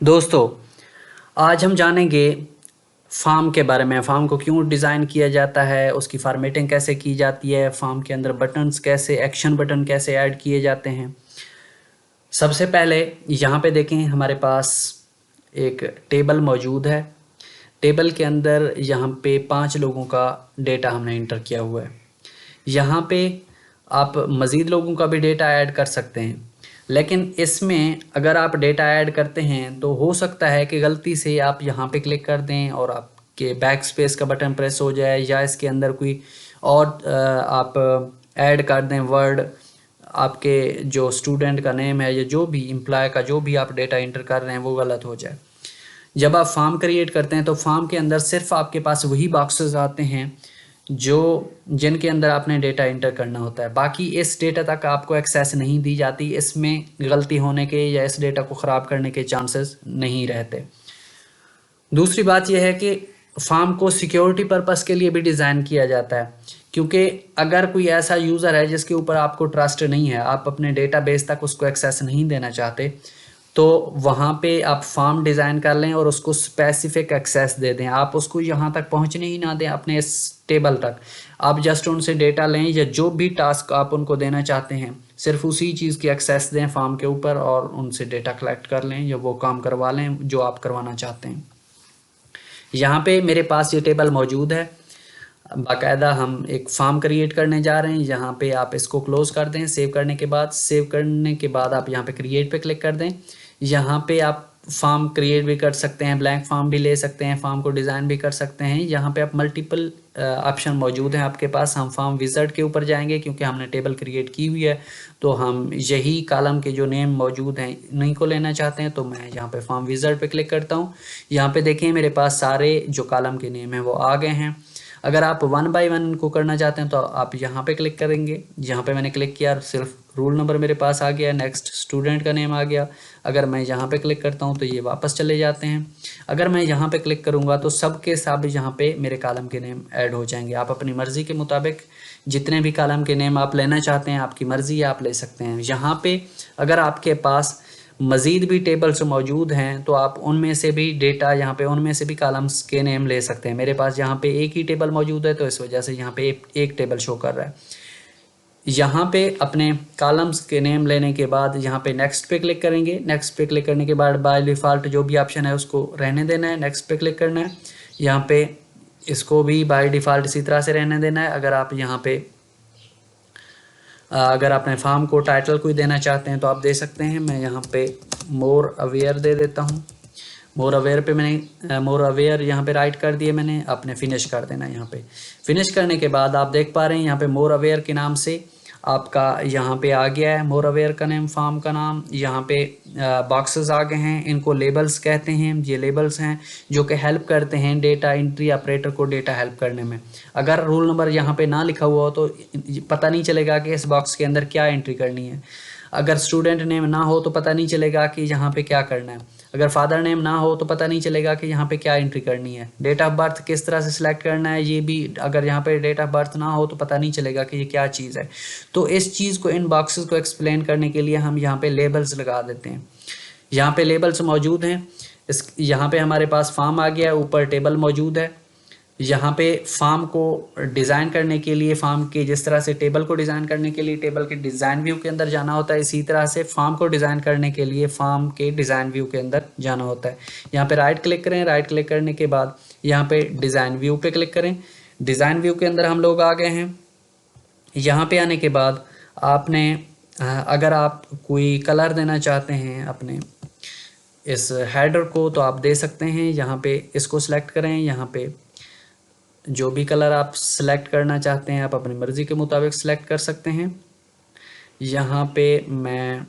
दोस्तों, आज हम जानेंगे फ़ॉर्म के बारे में। फ़ॉर्म को क्यों डिज़ाइन किया जाता है, उसकी फ़ॉर्मेटिंग कैसे की जाती है, फ़ॉर्म के अंदर बटन्स कैसे एक्शन बटन कैसे ऐड किए जाते हैं। सबसे पहले यहाँ पे देखें, हमारे पास एक टेबल मौजूद है। टेबल के अंदर यहाँ पे 5 लोगों का डेटा हमने इंटर किया हुआ है। यहाँ पे आप मज़ीद लोगों का भी डेटा ऐड कर सकते हैं, लेकिन इसमें अगर आप डेटा ऐड करते हैं तो हो सकता है कि गलती से आप यहाँ पे क्लिक कर दें और आपके बैक स्पेस का बटन प्रेस हो जाए, या इसके अंदर कोई और आप ऐड कर दें वर्ड, आपके जो स्टूडेंट का नेम है या जो भी एम्प्लॉय का जो भी आप डेटा इंटर कर रहे हैं वो गलत हो जाए। जब आप फॉर्म क्रिएट करते हैं तो फॉर्म के अंदर सिर्फ आपके पास वही बॉक्सेस आते हैं जो जिनके अंदर आपने डेटा इंटर करना होता है। बाकी इस डेटा तक आपको एक्सेस नहीं दी जाती। इसमें गलती होने के या इस डेटा को ख़राब करने के चांसेस नहीं रहते। दूसरी बात यह है कि फॉर्म को सिक्योरिटी पर्पस के लिए भी डिज़ाइन किया जाता है, क्योंकि अगर कोई ऐसा यूज़र है जिसके ऊपर आपको ट्रस्ट नहीं है, आप अपने डेटाबेस तक उसको एक्सेस नहीं देना चाहते, तो वहाँ पे आप फॉर्म डिज़ाइन कर लें और उसको स्पेसिफिक एक्सेस दे दें। आप उसको यहाँ तक पहुँचने ही ना दें अपने इस टेबल तक। आप जस्ट उनसे डेटा लें या जो भी टास्क आप उनको देना चाहते हैं, सिर्फ उसी चीज़ की एक्सेस दें फॉर्म के ऊपर और उनसे डेटा कलेक्ट कर लें या वो काम करवा लें जो आप करवाना चाहते हैं। यहाँ पे मेरे पास ये टेबल मौजूद है। बाकायदा हम एक फॉर्म क्रिएट करने जा रहे हैं। यहाँ पे आप इसको क्लोज़ कर दें। सेव करने के बाद आप यहाँ पे क्रिएट पे क्लिक कर दें। यहाँ पे आप फॉर्म क्रिएट भी कर सकते हैं, ब्लैंक फॉर्म भी ले सकते हैं, फॉर्म को डिज़ाइन भी कर सकते हैं। यहाँ पे आप मल्टीपल ऑप्शन मौजूद हैं आपके पास। हम फॉर्म विज़ार्ड के ऊपर जाएंगे क्योंकि हमने टेबल क्रिएट की हुई है, तो हम यही कॉलम के जो नेम मौजूद हैं इन्हीं को लेना चाहते हैं। तो मैं यहाँ पे फॉर्म विज़ार्ड पे क्लिक करता हूँ। यहाँ पे देखें मेरे पास सारे जो कॉलम के नेम हैं वो आ गए हैं। अगर आप 1 बाय 1 इनको करना चाहते हैं तो आप यहाँ पे क्लिक करेंगे। यहाँ पे मैंने क्लिक किया, सिर्फ रोल नंबर मेरे पास आ गया, नेक्स्ट स्टूडेंट का नेम आ गया। अगर मैं यहाँ पे क्लिक करता हूँ तो ये वापस चले जाते हैं। अगर मैं यहाँ पे क्लिक करूँगा तो सब के सब यहाँ पे मेरे कॉलम के नेम ऐड हो जाएंगे। आप अपनी मर्ज़ी के मुताबिक जितने भी कॉलम के नेम आप लेना चाहते हैं, आपकी मर्ज़ी है, आप ले सकते हैं। यहाँ पे अगर आपके पास मज़ीद भी टेबल्स मौजूद हैं तो आप उनमें से भी डेटा यहाँ पे उनमें से भी कॉलम्स के नेम ले सकते हैं। मेरे पास यहाँ पे एक ही टेबल मौजूद है तो इस वजह से यहाँ पे एक टेबल शो कर रहा है। यहाँ पे अपने कॉलम्स के नेम लेने के बाद यहाँ पे नेक्स्ट पे क्लिक करेंगे। नेक्स्ट पे क्लिक करने के बाद बाय डिफ़ॉल्ट जो भी ऑप्शन है उसको रहने देना है, नेक्स्ट पे क्लिक करना है। यहाँ पे इसको भी बाय डिफ़ॉल्ट इसी तरह से रहने देना है। अगर आपने फॉर्म को टाइटल कोई देना चाहते हैं तो आप दे सकते हैं। मैं यहाँ पे मोर अवेयर दे देता हूँ। मोर अवेयर यहाँ पे राइट कर दिए मैंने। आपने फिनिश कर देना है। यहाँ पे फिनिश करने के बाद आप देख पा रहे हैं यहाँ पे मोर अवेयर के नाम से आपका यहाँ पे आ गया है मोर अवेयर का नेम, फॉर्म का नाम। यहाँ पे बॉक्सेस आ गए हैं, इनको लेबल्स कहते हैं। ये लेबल्स हैं जो कि हेल्प करते हैं डेटा एंट्री ऑपरेटर को डेटा हेल्प करने में। अगर रोल नंबर यहाँ पे ना लिखा हुआ हो तो पता नहीं चलेगा कि इस बॉक्स के अंदर क्या एंट्री करनी है। अगर स्टूडेंट नेम ना हो तो पता नहीं चलेगा कि यहाँ पे क्या करना है। अगर फादर नेम ना हो तो पता नहीं चलेगा कि यहाँ पे क्या एंट्री करनी है। डेट ऑफ बर्थ किस तरह से सिलेक्ट करना है ये भी, अगर यहाँ पे डेट ऑफ बर्थ ना हो तो पता नहीं चलेगा कि ये क्या चीज़ है। तो इस चीज़ को, इन बॉक्सेस को एक्सप्लेन करने के लिए हम यहाँ पे लेबल्स लगा देते हैं। यहाँ पे लेबल्स मौजूद हैं। यहाँ पे हमारे पास फॉर्म आ गया है, ऊपर टेबल मौजूद है। यहाँ पे फॉर्म को डिज़ाइन करने के लिए, फॉर्म के जिस तरह से टेबल को डिज़ाइन करने के लिए टेबल के डिज़ाइन व्यू के अंदर जाना होता है, इसी तरह से फॉर्म को डिज़ाइन करने के लिए फॉर्म के डिज़ाइन व्यू के अंदर जाना होता है। यहाँ पे राइट क्लिक करें। राइट क्लिक करने के बाद यहाँ पे डिज़ाइन व्यू पे क्लिक करें। डिज़ाइन व्यू के अंदर हम लोग आ गए हैं। यहाँ पे आने के बाद आपने अगर आप कोई कलर देना चाहते हैं अपने इस हेडर को तो आप दे सकते हैं। यहाँ पे इसको सिलेक्ट करें। यहाँ पे जो भी कलर आप सिलेक्ट करना चाहते हैं आप अपनी मर्ज़ी के मुताबिक सिलेक्ट कर सकते हैं। यहाँ पे मैं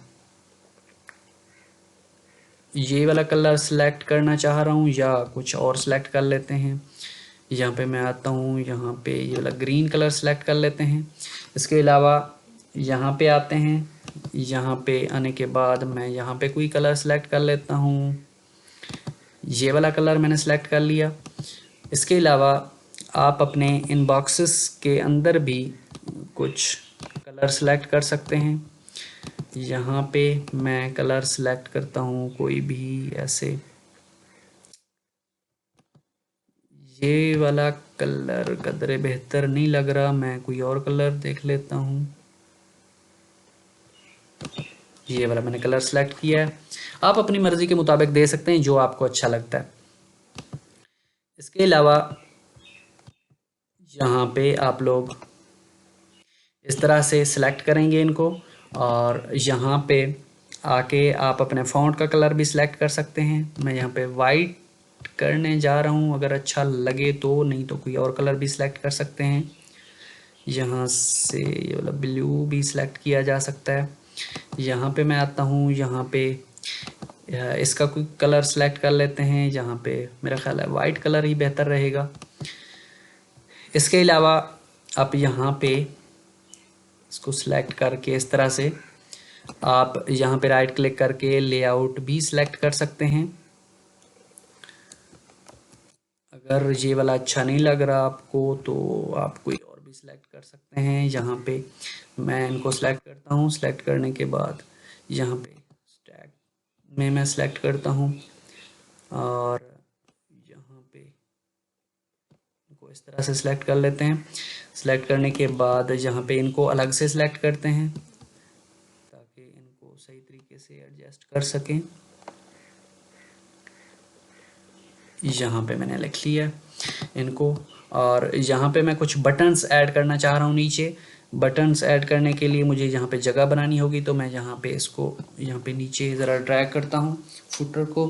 ये वाला कलर सिलेक्ट करना चाह रहा हूँ या कुछ और सिलेक्ट कर लेते हैं। यहाँ पे मैं आता हूँ, यहाँ पे ये वाला ग्रीन कलर सिलेक्ट कर लेते हैं। इसके अलावा यहाँ पे आते हैं। यहाँ पे आने के बाद मैं यहाँ पे कोई कलर सिलेक्ट कर लेता हूँ। ये वाला कलर मैंने सिलेक्ट कर लिया। इसके अलावा आप अपने इन बॉक्सेस के अंदर भी कुछ कलर सेलेक्ट कर सकते हैं। यहाँ पे मैं कलर सेलेक्ट करता हूँ कोई भी ऐसे, ये वाला कलर कदरे बेहतर नहीं लग रहा, मैं कोई और कलर देख लेता हूँ। ये वाला मैंने कलर सेलेक्ट किया है। आप अपनी मर्जी के मुताबिक दे सकते हैं जो आपको अच्छा लगता है। इसके अलावा यहाँ पे आप लोग इस तरह से सिलेक्ट करेंगे इनको, और यहाँ पे आके आप अपने फ़ॉन्ट का कलर भी सिलेक्ट कर सकते हैं। मैं यहाँ पे वाइट करने जा रहा हूँ, अगर अच्छा लगे तो, नहीं तो कोई और कलर भी सिलेक्ट कर सकते हैं। यहाँ से ये वाला ब्लू भी सिलेक्ट किया जा सकता है। यहाँ पे मैं आता हूँ, यहाँ पे इसका कोई कलर सेलेक्ट कर लेते हैं। यहाँ पे मेरा ख्याल है वाइट कलर ही बेहतर रहेगा। इसके अलावा आप यहाँ पे इसको सिलेक्ट करके इस तरह से आप यहाँ पे राइट क्लिक करके लेआउट भी सिलेक्ट कर सकते हैं। अगर ये वाला अच्छा नहीं लग रहा आपको तो आप कोई और भी सिलेक्ट कर सकते हैं। यहाँ पे मैं इनको सिलेक्ट करता हूँ। सिलेक्ट करने के बाद यहाँ पे स्टैक में मैं सिलेक्ट करता हूँ, और यहाँ पे इनको इस तरह से सिलेक्ट कर लेते हैं। सिलेक्ट करने के बाद यहाँ पे इनको अलग से सिलेक्ट करते हैं ताकि इनको सही तरीके से एडजस्ट कर सकें। यहाँ पे मैंने लिख लिया इनको, और यहाँ पे मैं कुछ बटन्स ऐड करना चाह रहा हूँ नीचे। बटन्स ऐड करने के लिए मुझे यहाँ पे जगह बनानी होगी, तो मैं यहाँ पे इसको यहाँ पे नीचे ज़रा ड्रैग करता हूँ फुटर को।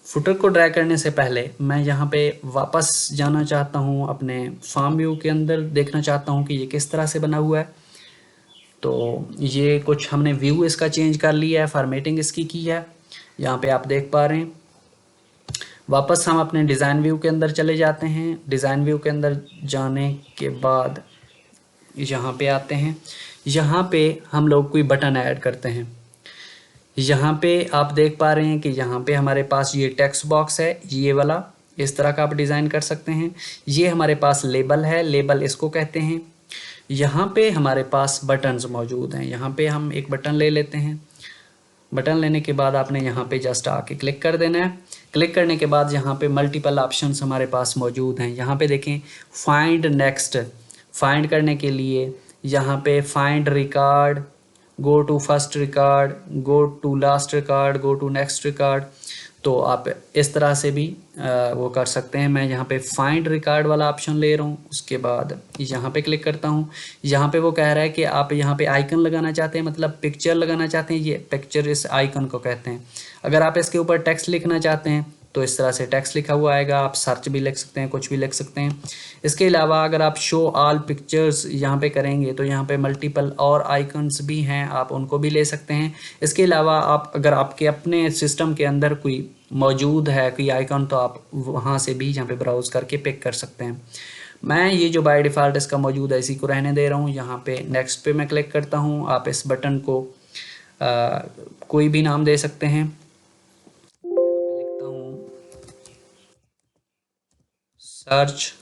फुटर को ड्रैग करने से पहले मैं यहाँ पे वापस जाना चाहता हूँ अपने फार्म व्यू के अंदर, देखना चाहता हूँ कि ये किस तरह से बना हुआ है। तो ये कुछ हमने व्यू इसका चेंज कर लिया है, फॉर्मेटिंग इसकी की है, यहाँ पे आप देख पा रहे हैं। वापस हम अपने डिज़ाइन व्यू के अंदर चले जाते हैं। डिज़ाइन व्यू के अंदर जाने के बाद यहाँ पे आते हैं। यहाँ पे हम लोग कोई बटन ऐड करते हैं। यहाँ पे आप देख पा रहे हैं कि यहाँ पे हमारे पास ये टेक्स्ट बॉक्स है, ये वाला, इस तरह का आप डिज़ाइन कर सकते हैं। ये हमारे पास लेबल है, लेबल इसको कहते हैं। यहाँ पे हमारे पास बटन्स मौजूद हैं। यहाँ पे हम एक बटन ले लेते हैं। बटन लेने के बाद आपने यहाँ पे जस्ट आके क्लिक कर देना है। क्लिक करने के बाद यहाँ पे मल्टीपल ऑप्शंस हमारे पास मौजूद हैं। यहाँ पे देखें फाइंड नेक्स्ट, फाइंड करने के लिए यहाँ पे find record, go to first record, go to last record, go to next record. तो आप इस तरह से भी वो कर सकते हैं। मैं यहाँ पे फाइंड रिकॉर्ड वाला ऑप्शन ले रहा हूँ। उसके बाद यहाँ पे क्लिक करता हूँ। यहाँ पे वो कह रहा है कि आप यहाँ पे आइकन लगाना चाहते हैं, मतलब पिक्चर लगाना चाहते हैं। ये पिक्चर इस आइकन को कहते हैं। अगर आप इसके ऊपर टेक्स्ट लिखना चाहते हैं तो इस तरह से टेक्स्ट लिखा हुआ आएगा। आप सर्च भी लिख सकते हैं, कुछ भी लिख सकते हैं। इसके अलावा अगर आप शो ऑल पिक्चर्स यहाँ पे करेंगे तो यहाँ पे मल्टीपल और आइकन्स भी हैं, आप उनको भी ले सकते हैं। इसके अलावा आप अगर आपके अपने सिस्टम के अंदर कोई मौजूद है कोई आइकन, तो आप वहाँ से भी यहाँ पे ब्राउज़ करके पिक कर सकते हैं। मैं ये जो बाय डिफ़ॉल्ट इसका मौजूद है इसी को रहने दे रहा हूँ। यहाँ पे नेक्स्ट पे मैं क्लिक करता हूँ। आप इस बटन को कोई भी नाम दे सकते हैं। लिखता हूँ सर्च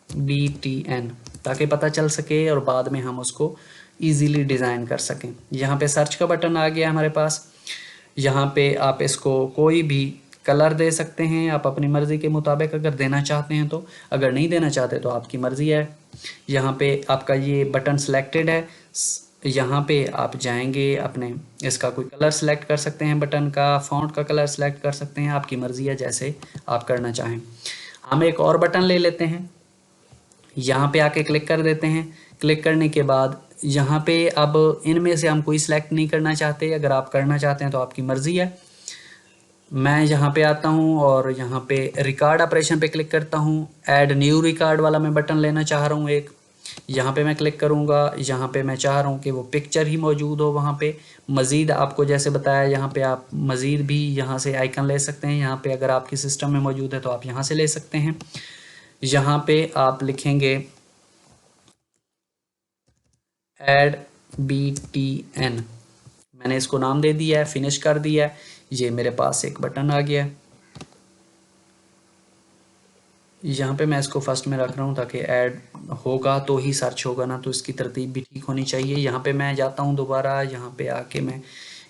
BTN, ताकि पता चल सके और बाद में हम उसको इजीली डिज़ाइन कर सकें। यहाँ पे सर्च का बटन आ गया हमारे पास। यहाँ पे आप इसको कोई भी कलर दे सकते हैं, आप अपनी मर्ज़ी के मुताबिक अगर देना चाहते हैं तो, अगर नहीं देना चाहते तो आपकी मर्ज़ी है। यहाँ पे आपका ये बटन सिलेक्टेड है। यहाँ पे आप जाएंगे अपने इसका कोई कलर सेलेक्ट कर सकते हैं, बटन का फ़ॉन्ट का कलर सेलेक्ट कर सकते हैं। आपकी मर्ज़ी है जैसे आप करना चाहें। हम एक और बटन ले लेते हैं, यहाँ पे आके क्लिक कर देते हैं। क्लिक करने के बाद यहाँ पे अब इनमें से हम कोई सिलेक्ट नहीं करना चाहते। अगर आप करना चाहते हैं तो आपकी मर्ज़ी है। मैं यहाँ पे आता हूँ और यहाँ पे रिकॉर्ड ऑपरेशन पे क्लिक करता हूँ। ऐड न्यू रिकॉर्ड वाला मैं बटन लेना चाह रहा हूँ एक। यहाँ पे मैं क्लिक करूँगा। यहाँ पे मैं चाह रहा हूँ कि वो पिक्चर ही मौजूद हो वहाँ पे। मज़ीद आपको जैसे बताया, यहाँ पे आप मज़ीद भी यहाँ से आइकन ले सकते हैं। यहाँ पे अगर आपकी सिस्टम में मौजूद है तो आप यहाँ से ले सकते हैं। यहाँ पे आप लिखेंगे ऐड BTN, मैंने इसको नाम दे दिया है, फिनिश कर दिया है। ये मेरे पास एक बटन आ गया है। यहाँ पे मैं इसको फर्स्ट में रख रहा हूँ ताकि ऐड होगा तो ही सर्च होगा ना, तो इसकी तरतीब भी ठीक होनी चाहिए। यहाँ पे मैं जाता हूँ दोबारा, यहाँ पे आके मैं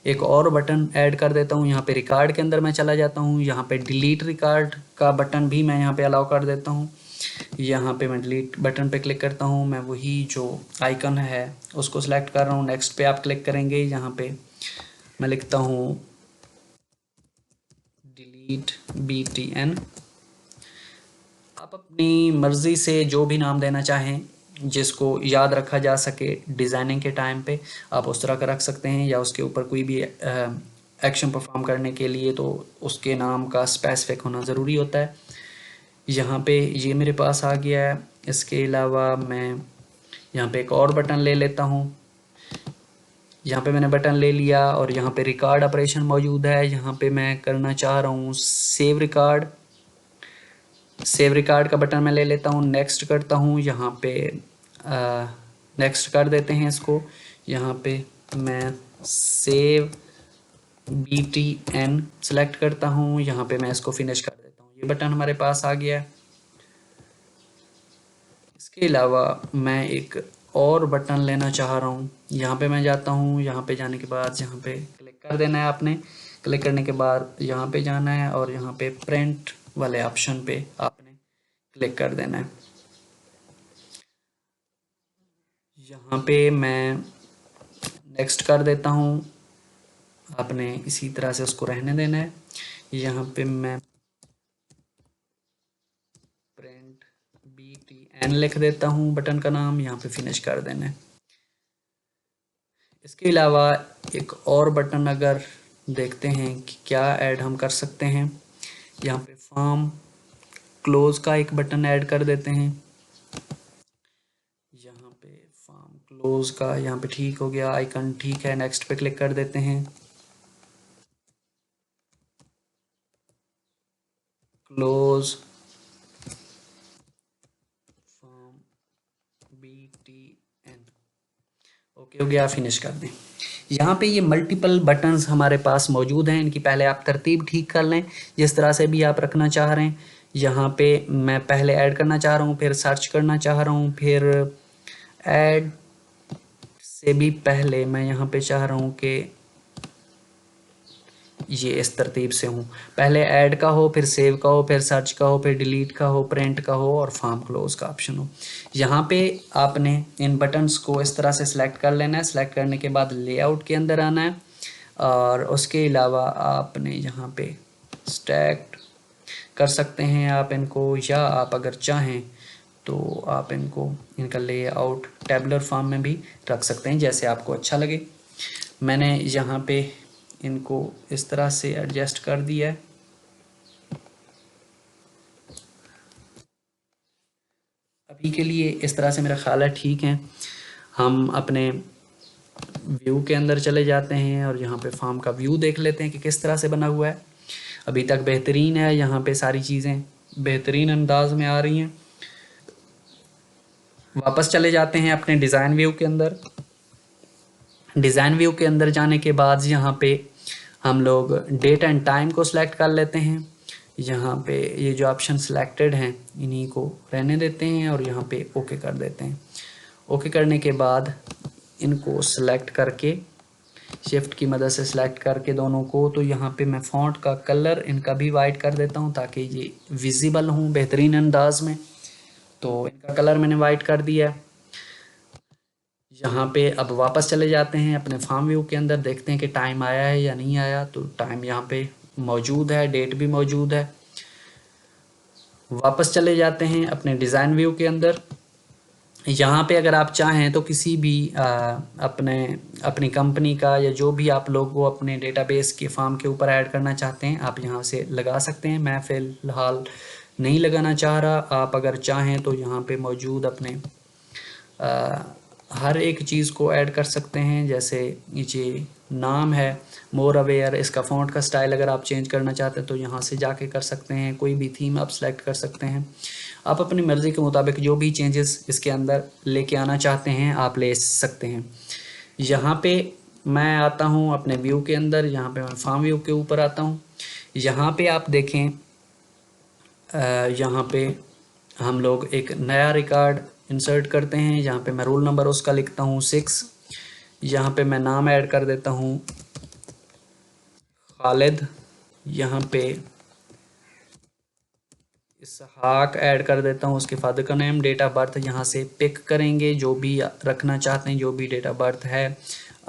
एक और बटन ऐड कर देता हूँ। यहाँ पे रिकॉर्ड के अंदर मैं चला जाता हूँ, यहाँ पे डिलीट रिकॉर्ड का बटन भी मैं यहाँ पे अलाउ कर देता हूँ। यहाँ पे मैं डिलीट बटन पे क्लिक करता हूँ, मैं वही जो आइकन है उसको सिलेक्ट कर रहा हूँ। नेक्स्ट पे आप क्लिक करेंगे, यहाँ पे मैं लिखता हूँ डिलीट BTN। आप अपनी मर्ज़ी से जो भी नाम देना चाहें जिसको याद रखा जा सके डिज़ाइनिंग के टाइम पे, आप उस तरह का रख सकते हैं, या उसके ऊपर कोई भी एक्शन परफॉर्म करने के लिए तो उसके नाम का स्पेसिफिक होना ज़रूरी होता है। यहाँ पे ये मेरे पास आ गया है। इसके अलावा मैं यहाँ पे एक और बटन ले लेता हूँ। यहाँ पे मैंने बटन ले लिया और यहाँ पे रिकॉर्ड ऑपरेशन मौजूद है। यहाँ पे मैं करना चाह रहा हूँ सेव रिकॉर्ड। सेव रिकॉर्ड का बटन मैं ले लेता हूँ, नेक्स्ट करता हूँ। यहाँ पे नेक्स्ट कर देते हैं इसको। यहाँ पे मैं सेव BTN सेलेक्ट करता हूँ, यहाँ पे मैं इसको फिनिश कर देता हूँ। ये बटन हमारे पास आ गया है। इसके अलावा मैं एक और बटन लेना चाह रहा हूँ। यहाँ पे मैं जाता हूँ, यहाँ पे जाने के बाद यहाँ पे क्लिक कर देना है आपने। क्लिक करने के बाद यहाँ पे जाना है और यहाँ पे प्रिंट वाले ऑप्शन पे आपने क्लिक कर देना है। यहाँ पे मैं नेक्स्ट कर देता हूँ, आपने इसी तरह से उसको रहने देना है। यहाँ पे मैं प्रिंट BTN लिख देता हूँ बटन का नाम, यहाँ पे फिनिश कर देना है। इसके अलावा एक और बटन अगर देखते हैं कि क्या ऐड हम कर सकते हैं, यहाँ पे फॉर्म क्लोज का एक बटन ऐड कर देते हैं। यहाँ पे फॉर्म क्लोज का यहाँ पे ठीक हो गया, आइकन ठीक है। नेक्स्ट पे क्लिक कर देते हैं। क्लोज फॉर्म BTN ओके हो गया, फिनिश कर दें। यहाँ पे ये मल्टीपल बटन्स हमारे पास मौजूद हैं, इनकी पहले आप तरतीब ठीक कर लें जिस तरह से भी आप रखना चाह रहे हैं। यहाँ पे मैं पहले ऐड करना चाह रहा हूँ, फिर सर्च करना चाह रहा हूँ, फिर ऐड से भी पहले मैं यहाँ पे चाह रहा हूँ कि ये इस तरतीब से हूँ। पहले ऐड का हो, फिर सेव का हो, फिर सर्च का हो, फिर डिलीट का हो, प्रिंट का हो और फॉर्म क्लोज का ऑप्शन हो। यहाँ पे आपने इन बटन्स को इस तरह से सिलेक्ट कर लेना है। सिलेक्ट करने के बाद लेआउट के अंदर आना है और उसके अलावा आपने यहाँ पे स्टैक कर सकते हैं आप इनको, या आप अगर चाहें तो आप इनको इनका लेआउट टेबुलर फॉर्म में भी रख सकते हैं, जैसे आपको अच्छा लगे। मैंने यहाँ पे इनको इस तरह से एडजस्ट कर दिया है। अभी के लिए इस तरह से मेरा ख्याल है ठीक है। हम अपने व्यू के अंदर चले जाते हैं और यहाँ पे फॉर्म का व्यू देख लेते हैं कि किस तरह से बना हुआ है। अभी तक बेहतरीन है, यहाँ पे सारी चीज़ें बेहतरीन अंदाज में आ रही हैं। वापस चले जाते हैं अपने डिज़ाइन व्यू के अंदर। डिज़ाइन व्यू के अंदर जाने के बाद यहाँ पे हम लोग डेट एंड टाइम को सिलेक्ट कर लेते हैं। यहाँ पे ये जो ऑप्शन सिलेक्टेड हैं इन्हीं को रहने देते हैं और यहाँ पे ओके कर देते हैं। ओके करने के बाद इनको सिलेक्ट करके शिफ्ट की मदद से सिलेक्ट करके दोनों को, तो यहाँ पे मैं फ़ॉन्ट का कलर इनका भी वाइट कर देता हूँ ताकि ये विजिबल हों बेहतरीन अंदाज में। तो इनका कलर मैंने वाइट कर दिया है। यहाँ पे अब वापस चले जाते हैं अपने फार्म व्यू के अंदर, देखते हैं कि टाइम आया है या नहीं आया। तो टाइम यहाँ पे मौजूद है, डेट भी मौजूद है। वापस चले जाते हैं अपने डिज़ाइन व्यू के अंदर। यहाँ पे अगर आप चाहें तो किसी भी अपनी कंपनी का या जो भी आप लोगो अपने डेटाबेस के फॉर्म के ऊपर ऐड करना चाहते हैं आप यहाँ से लगा सकते हैं। मैं फ़िलहाल नहीं लगाना चाह रहा। आप अगर चाहें तो यहाँ पे मौजूद अपने हर एक चीज़ को ऐड कर सकते हैं। जैसे ये नाम है मोर अवेयर, इसका फ़ॉन्ट का स्टाइल अगर आप चेंज करना चाहते हैं तो यहाँ से जाके कर सकते हैं। कोई भी थीम आप सेलेक्ट कर सकते हैं। आप अपनी मर्ज़ी के मुताबिक जो भी चेंजेस इसके अंदर लेके आना चाहते हैं आप ले सकते हैं। यहाँ पे मैं आता हूँ अपने व्यू के अंदर, यहाँ पे मैं फार्म व्यू के ऊपर आता हूँ। यहाँ पे आप देखें यहाँ पे हम लोग एक नया रिकॉर्ड इंसर्ट करते हैं। यहाँ पे मैं रोल नंबर उसका लिखता हूँ 6। यहाँ पे मैं नाम ऐड कर देता हूँ खालिद। यहाँ पे इसहाक ऐड कर देता हूँ, उसके फादर का नेम। डेट ऑफ बर्थ यहाँ से पिक करेंगे, जो भी रखना चाहते हैं, जो भी डेट ऑफ बर्थ है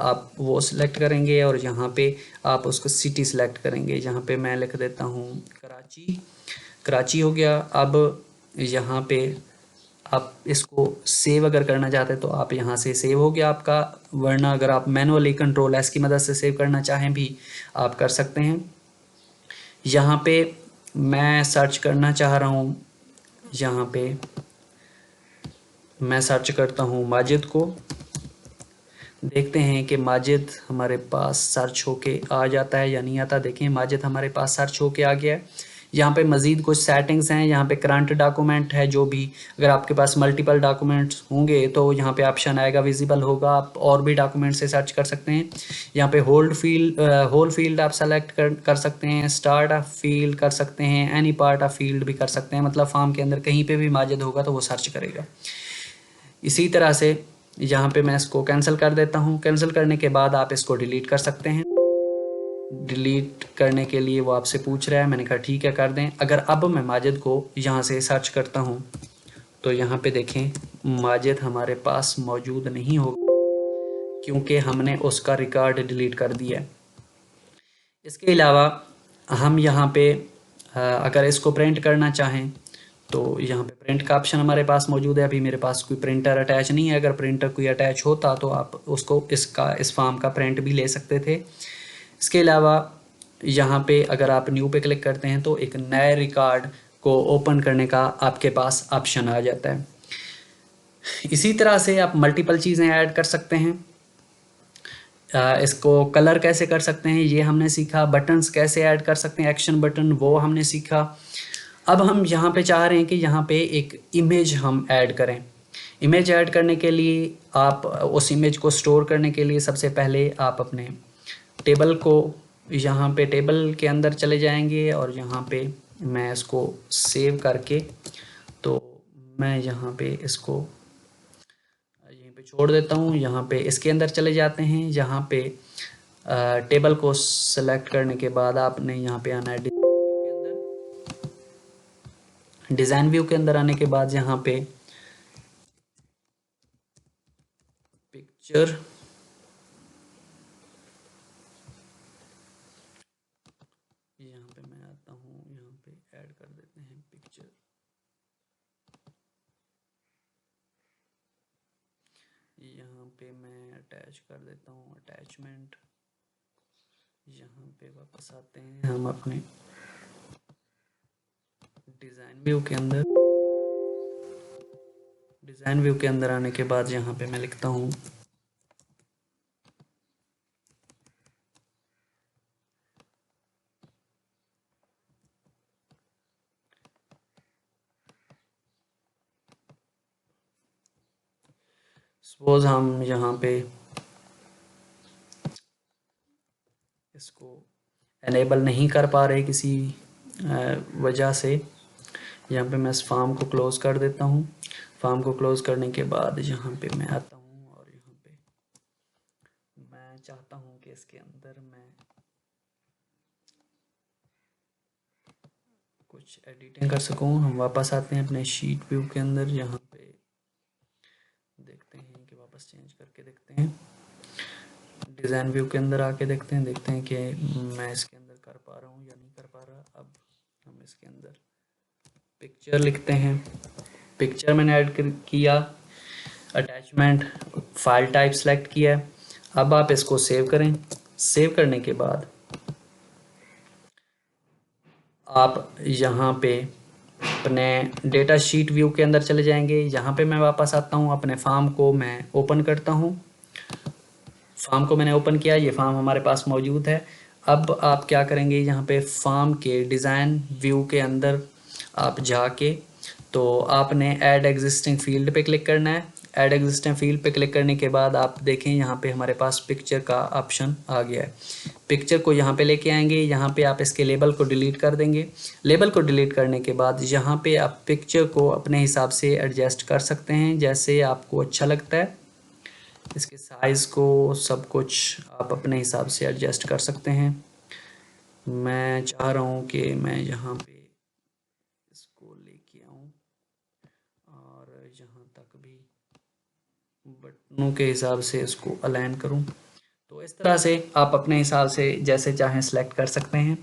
आप वो सिलेक्ट करेंगे, और यहाँ पे आप उसको सिटी सिलेक्ट करेंगे। यहाँ पे मैं लिख देता हूँ कराची। कराची हो गया। अब यहाँ पे आप इसको सेव अगर करना चाहते हैं तो आप यहाँ से सेव हो गया आपका, वरना अगर आप मैनुअली कंट्रोल एस की मदद से सेव करना चाहें भी आप कर सकते हैं। यहाँ पे मैं सर्च करना चाह रहा हूँ, यहाँ पे मैं सर्च करता हूँ माजिद को। देखते हैं कि माजिद हमारे पास सर्च होके आ जाता है या नहीं आता। देखें माजिद हमारे पास सर्च होके आ गया है। यहाँ पे मज़ीद कुछ सेटिंग्स हैं। यहाँ पे करंट डॉक्यूमेंट है, जो भी अगर आपके पास मल्टीपल डॉक्यूमेंट्स होंगे तो यहाँ पे ऑप्शन आएगा, विजिबल होगा, आप और भी डॉक्यूमेंट से सर्च कर सकते हैं। यहाँ पे होल फील्ड आप सेलेक्ट कर सकते हैं, स्टार्ट ऑफ फील्ड कर सकते हैं, एनी पार्ट ऑफ फील्ड भी कर सकते हैं। मतलब फॉर्म के अंदर कहीं पे भी माजिद होगा तो वो सर्च करेगा। इसी तरह से यहाँ पे मैं इसको कैंसिल कर देता हूँ। कैंसिल करने के बाद आप इसको डिलीट कर सकते हैं। डिलीट करने के लिए वो आपसे पूछ रहा है, मैंने कहा ठीक है कर दें। अगर अब मैं माजिद को यहाँ से सर्च करता हूँ तो यहाँ पे देखें माजिद हमारे पास मौजूद नहीं होगा, क्योंकि हमने उसका रिकॉर्ड डिलीट कर दिया है। इसके अलावा हम यहाँ पे अगर इसको प्रिंट करना चाहें तो यहाँ पे प्रिंट का ऑप्शन हमारे पास मौजूद है। अभी मेरे पास कोई प्रिंटर अटैच नहीं है, अगर प्रिंटर कोई अटैच होता तो आप उसको इस फॉर्म का प्रिंट भी ले सकते थे। इसके अलावा यहाँ पे अगर आप न्यू पे क्लिक करते हैं तो एक नए रिकॉर्ड को ओपन करने का आपके पास ऑप्शन आ जाता है। इसी तरह से आप मल्टीपल चीज़ें ऐड कर सकते हैं। इसको कलर कैसे कर सकते हैं ये हमने सीखा। बटन्स कैसे ऐड कर सकते हैं, एक्शन बटन, वो हमने सीखा। अब हम यहाँ पे चाह रहे हैं कि यहाँ पे एक इमेज हम ऐड करें। इमेज ऐड करने के लिए आप उस इमेज को स्टोर करने के लिए सबसे पहले आप अपने टेबल को, यहाँ पे टेबल के अंदर चले जाएंगे, और यहाँ पे मैं इसको सेव करके तो मैं यहाँ पे इसको यहीं पे छोड़ देता हूँ। यहाँ पे इसके अंदर चले जाते हैं। यहाँ पे टेबल को सेलेक्ट करने के बाद आपने यहाँ पे आना है डिज़ाइन व्यू के अंदर। आने के बाद यहाँ पे पिक्चर, यहाँ पे मैं आता हूँ, यहाँ पे ऐड कर देते हैं पिक्चर। यहाँ पे मैं अटैच कर देता हूँ अटैचमेंट। यहाँ पे वापस आते हैं हम अपने डिज़ाइन व्यू के अंदर। डिज़ाइन व्यू के अंदर आने के बाद यहाँ पे मैं लिखता हूँ सपोज हम यहाँ पे इसको एनेबल नहीं कर पा रहे किसी वजह से। यहाँ पे मैं इस फॉर्म को क्लोज़ कर देता हूँ। फॉर्म को क्लोज़ करने के बाद यहाँ पे मैं आता हूँ, और यहाँ पे मैं चाहता हूँ कि इसके अंदर मैं कुछ एडिटिंग कर सकूँ। हम वापस आते हैं अपने शीट व्यू के अंदर। यहाँ पे देखते हैं कि वापस चेंज करके देखते हैं। डिज़ाइन व्यू के अंदर आके देखते हैं कि मैं इसके अंदर कर पा रहा हूँ या नहीं कर पा रहा। अब हम इसके अंदर पिक्चर लिखते हैं। पिक्चर मैंने ऐड किया, अटैचमेंट, फाइल टाइप सेलेक्ट किया। अब आप इसको सेव करें। सेव करने के बाद आप यहाँ पे अपने डेटा शीट व्यू के अंदर चले जाएंगे। यहाँ पे मैं वापस आता हूँ, अपने फॉर्म को मैं ओपन करता हूँ। फॉर्म को मैंने ओपन किया, ये फॉर्म हमारे पास मौजूद है। अब आप क्या करेंगे, यहाँ पे फॉर्म के डिज़ाइन व्यू के अंदर आप जाके तो आपने ऐड एग्जिस्टिंग फील्ड पे क्लिक करना है। ऐड एग्जिस्टिंग फील्ड पे क्लिक करने के बाद आप देखें यहाँ पे हमारे पास पिक्चर का ऑप्शन आ गया है। पिक्चर को यहाँ पे लेके आएंगे, यहाँ पे आप इसके लेबल को डिलीट कर देंगे। लेबल को डिलीट करने के बाद यहाँ पे आप पिक्चर को अपने हिसाब से एडजस्ट कर सकते हैं जैसे आपको अच्छा लगता है। इसके साइज़ को सब कुछ आप अपने हिसाब से एडजस्ट कर सकते हैं। मैं चाह रहा हूँ कि मैं यहाँ पे इसको लेके आऊँ और यहाँ तक भी बटनों के हिसाब से इसको अलाइन करूँ। तो इस तरह से आप अपने हिसाब से जैसे चाहें सिलेक्ट कर सकते हैं।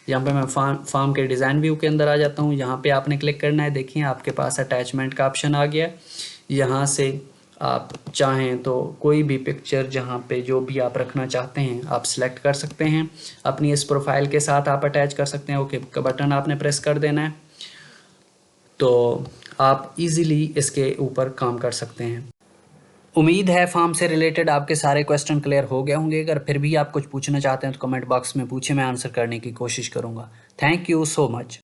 यहाँ पे मैं फॉर्म के डिज़ाइन व्यू के अंदर आ जाता हूँ। यहाँ पे आपने क्लिक करना है। देखिए आपके पास अटैचमेंट का ऑप्शन आ गया। यहाँ से आप चाहें तो कोई भी पिक्चर जहाँ पे जो भी आप रखना चाहते हैं आप सिलेक्ट कर सकते हैं। अपनी इस प्रोफाइल के साथ आप अटैच कर सकते हैं। ओके का बटन आपने प्रेस कर देना है तो आप इजीली इसके ऊपर काम कर सकते हैं। उम्मीद है फॉर्म से रिलेटेड आपके सारे क्वेश्चन क्लियर हो गए होंगे। अगर फिर भी आप कुछ पूछना चाहते हैं तो कमेंट बॉक्स में पूछें, मैं आंसर करने की कोशिश करूँगा। Thank you so much.